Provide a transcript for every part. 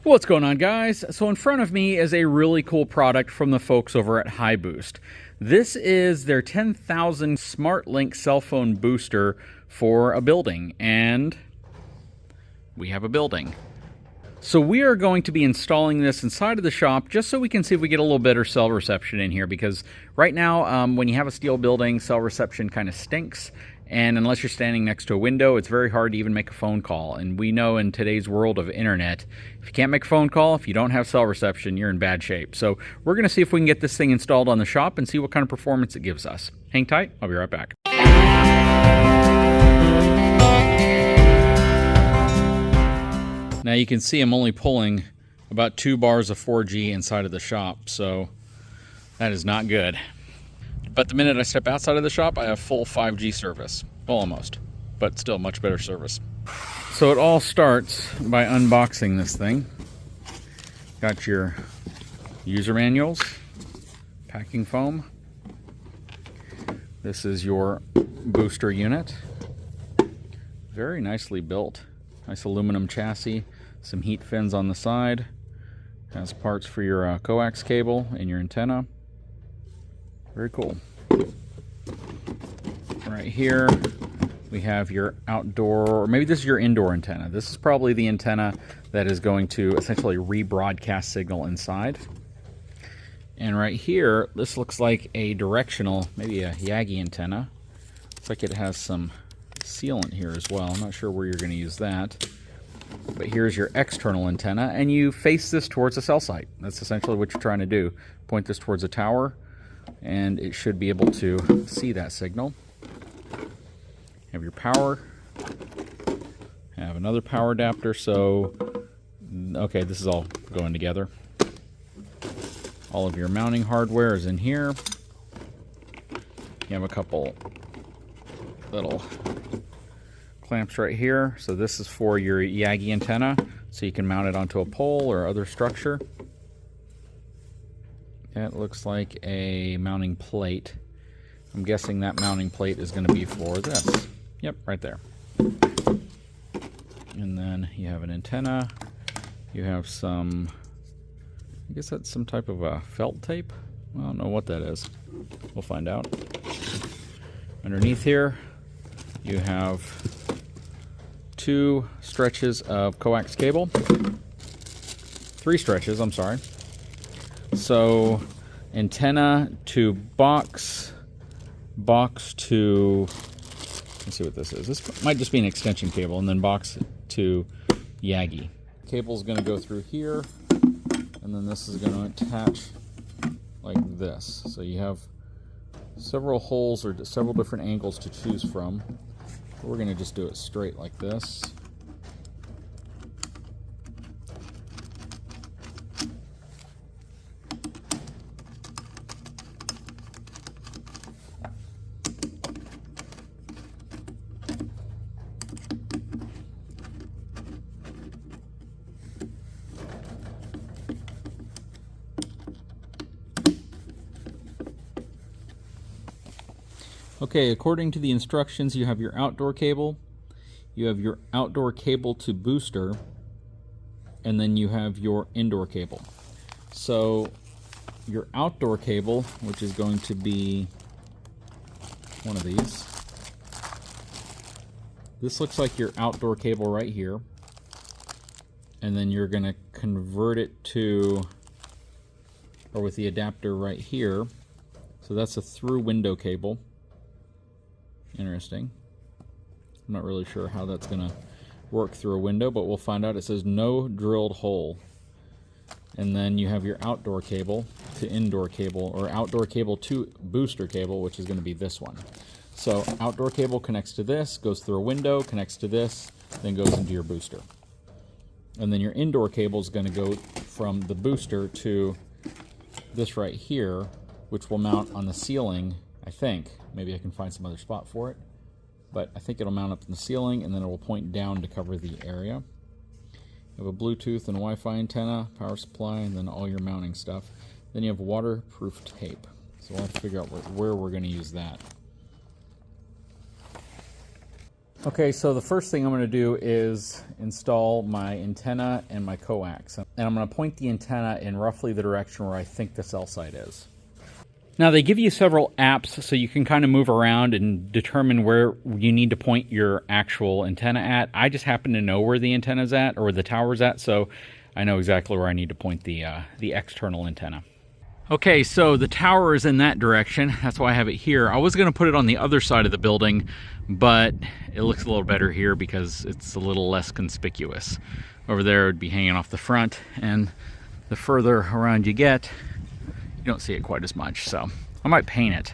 What's going on, guys? So in front of me is a really cool product from the folks over at HiBoost. This is their 10,000 SmartLink cell phone booster for a building, and we have a building. So we are going to be installing this inside of the shop just so we can see if we get a little better cell reception in here, because right now when you have a steel building, cell reception kind of stinks. And unless you're standing next to a window, it's very hard to even make a phone call. And we know in today's world of internet, if you can't make a phone call, if you don't have cell reception, you're in bad shape. So we're going to see if we can get this thing installed on the shop and see what kind of performance it gives us. Hang tight, I'll be right back. Now you can see I'm only pulling about 2 bars of 4G inside of the shop, so that is not good. But the minute I step outside of the shop, I have full 5G service. Well, almost, but still much better service. So it all starts by unboxing this thing. Got your user manuals, packing foam. This is your booster unit. Very nicely built. Nice aluminum chassis, some heat fins on the side. Has parts for your coax cable and your antenna. Very cool. Right here we have your outdoor, or maybe this is your indoor antenna. This is probably the antenna that is going to essentially rebroadcast signal inside. And right here, this looks like a directional, maybe a Yagi antenna. Looks like it has some sealant here as well. I'm not sure where you're going to use that. But here's your external antenna, and you face this towards a cell site. That's essentially what you're trying to do. Point this towards a tower, and it should be able to see that signal. Have your power. Have another power adapter. So, okay, this is all going together. All of your mounting hardware is in here. You have a couple little clamps right here. So this is for your Yagi antenna, so you can mount it onto a pole or other structure. That looks like a mounting plate. I'm guessing that mounting plate is going to be for this. Yep, right there. And then you have an antenna. You have some, I guess that's some type of a felt tape. I don't know what that is. We'll find out. Underneath here, you have 2 stretches of coax cable. 3 stretches, I'm sorry. So, antenna to box, box to, let's see what this is. This might just be an extension cable, and then box to Yagi. Cable's going to go through here, and then this is going to attach like this. So you have several holes or several different angles to choose from. We're going to just do it straight like this. Okay, according to the instructions, you have your outdoor cable, you have your outdoor cable to booster, and then you have your indoor cable. So your outdoor cable, which is going to be one of these, this looks like your outdoor cable right here, and then you're going to convert it to, or with the adapter right here, so that's a through window cable. Interesting. I'm not really sure how that's going to work through a window, but we'll find out. It says no drilled hole. And then you have your outdoor cable to indoor cable, or outdoor cable to booster cable, which is going to be this one. So outdoor cable connects to this, goes through a window, connects to this, then goes into your booster. And then your indoor cable is going to go from the booster to this right here, which will mount on the ceiling, I think. Maybe I can find some other spot for it. But I think it'll mount up in the ceiling, and then it will point down to cover the area. You have a Bluetooth and Wi-Fi antenna, power supply, and then all your mounting stuff. Then you have waterproof tape. So we'll have to figure out where we're going to use that. Okay, so the first thing I'm going to do is install my antenna and my coax. And I'm going to point the antenna in roughly the direction where I think the cell site is. Now, they give you several apps so you can kind of move around and determine where you need to point your actual antenna at. I just happen to know where the antenna's at, or where the tower's at, so I know exactly where I need to point the external antenna. Okay, so the tower is in that direction. That's why I have it here. I was going to put it on the other side of the building, but it looks a little better here because it's a little less conspicuous. Over there, it would be hanging off the front, and the further around you get, you don't see it quite as much. So I might paint it,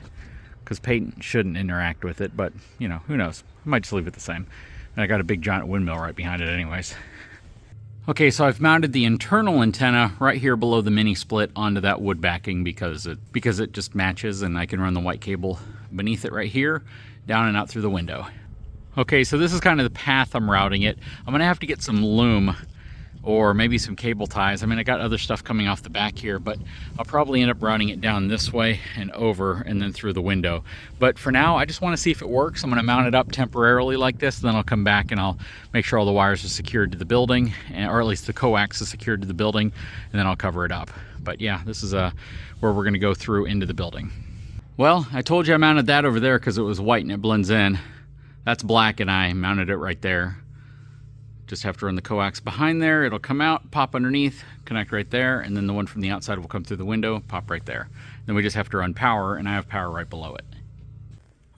because paint shouldn't interact with it, but, you know, who knows? I might just leave it the same. And I got a big giant windmill right behind it anyways. Okay, so I've mounted the internal antenna right here below the mini split onto that wood backing because it just matches, and I can run the white cable beneath it right here, down and out through the window. Okay, so this is kind of the path I'm routing it. I'm gonna have to get some loom or maybe some cable ties. I mean, I got other stuff coming off the back here, but I'll probably end up routing it down this way and over and then through the window. But for now, I just want to see if it works. I'm going to mount it up temporarily like this, then I'll come back and I'll make sure all the wires are secured to the building, or at least the coax is secured to the building, and then I'll cover it up. But yeah, this is where we're going to go through into the building. Well, I told you I mounted that over there because it was white and it blends in. That's black, and I mounted it right there. Just have to run the coax behind there. It'll come out, pop underneath, connect right there, and then the one from the outside will come through the window, pop right there. Then we just have to run power, and I have power right below it.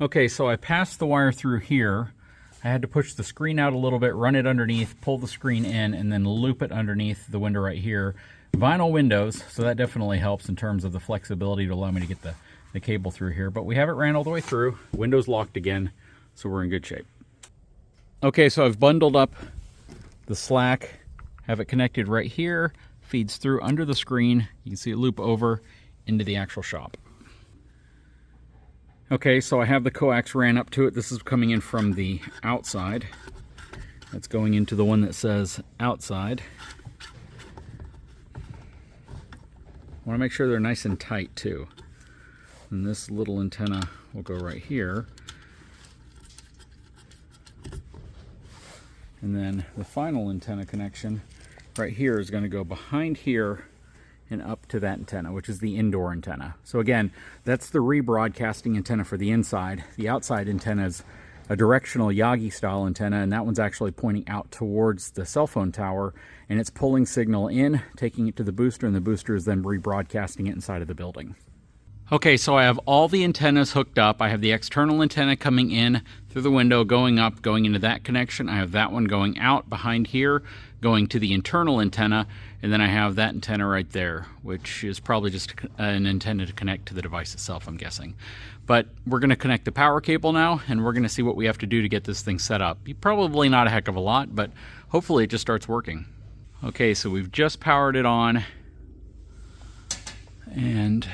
Okay, so I passed the wire through here. I had to push the screen out a little bit, run it underneath, pull the screen in, and then loop it underneath the window right here. Vinyl windows, so that definitely helps in terms of the flexibility to allow me to get the cable through here. But we have it ran all the way through. Window's locked again, so we're in good shape. Okay, so I've bundled up the slack, have it connected right here, feeds through under the screen. You can see it loop over into the actual shop. Okay, so I have the coax ran up to it. This is coming in from the outside. That's going into the one that says outside. I want to make sure they're nice and tight too. And this little antenna will go right here. And then the final antenna connection right here is going to go behind here and up to that antenna, which is the indoor antenna. So again, that's the rebroadcasting antenna for the inside. The outside antenna is a directional Yagi style antenna, and that one's actually pointing out towards the cell phone tower, and it's pulling signal in, taking it to the booster, and the booster is then rebroadcasting it inside of the building. Okay, so I have all the antennas hooked up. I have the external antenna coming in through the window, going up, going into that connection. I have that one going out behind here, going to the internal antenna, and then I have that antenna right there, which is probably just an antenna to connect to the device itself, I'm guessing. But we're going to connect the power cable now, and we're going to see what we have to do to get this thing set up. Probably not a heck of a lot, but hopefully it just starts working. Okay, so we've just powered it on, and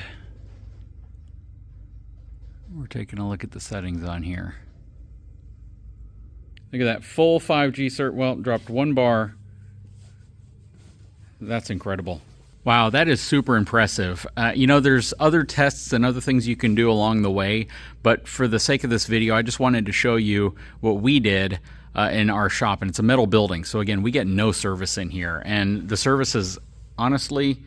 we're taking a look at the settings on here. Look at that, full 5G cert. Well, dropped 1 bar. That's incredible. Wow, that is super impressive. You know, there's other tests and other things you can do along the way, but for the sake of this video, I just wanted to show you what we did in our shop, and it's a metal building. So again, we get no service in here, and the service is honestly,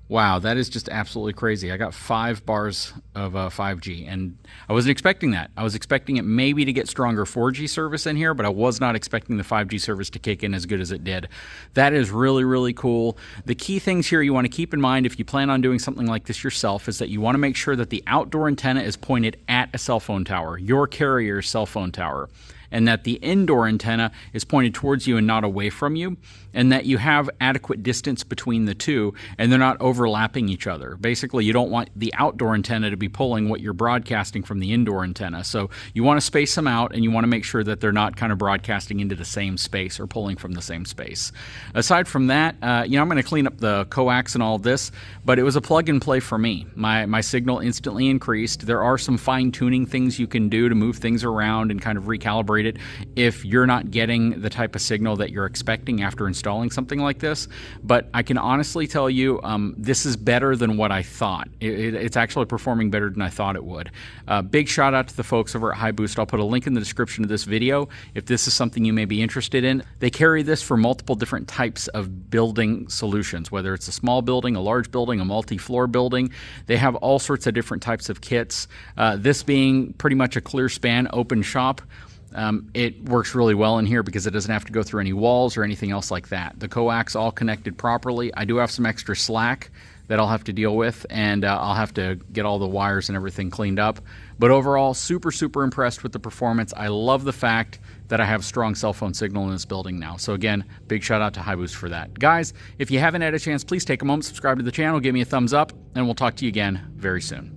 wow, that is just absolutely crazy. I got 5 bars of 5G, and I wasn't expecting that. I was expecting it maybe to get stronger 4G service in here, but I was not expecting the 5G service to kick in as good as it did. That is really, really cool. The key things here you want to keep in mind if you plan on doing something like this yourself is that you want to make sure that the outdoor antenna is pointed at a cell phone tower, your carrier's cell phone tower, and that the indoor antenna is pointed towards you and not away from you, and that you have adequate distance between the two and they're not overlapping each other. Basically, you don't want the outdoor antenna to be pulling what you're broadcasting from the indoor antenna. So you want to space them out, and you want to make sure that they're not kind of broadcasting into the same space or pulling from the same space. Aside from that, you know, I'm going to clean up the coax and all of this, but it was a plug and play for me. My signal instantly increased. There are some fine tuning things you can do to move things around and kind of recalibrate operate it if you're not getting the type of signal that you're expecting after installing something like this. But I can honestly tell you, this is better than what I thought. It's actually performing better than I thought it would. Big shout out to the folks over at HiBoost. I'll put a link in the description of this video if this is something you may be interested in. They carry this for multiple different types of building solutions, whether it's a small building, a large building, a multi-floor building. They have all sorts of different types of kits. This being pretty much a clear span open shop, it works really well in here because it doesn't have to go through any walls or anything else like that. The coax all connected properly. I do have some extra slack that I'll have to deal with, and I'll have to get all the wires and everything cleaned up. But overall, super impressed with the performance. I love the fact that I have strong cell phone signal in this building now. So again, big shout out to HiBoost for that. Guys, if you haven't had a chance, please take a moment, subscribe to the channel, give me a thumbs up, and we'll talk to you again very soon.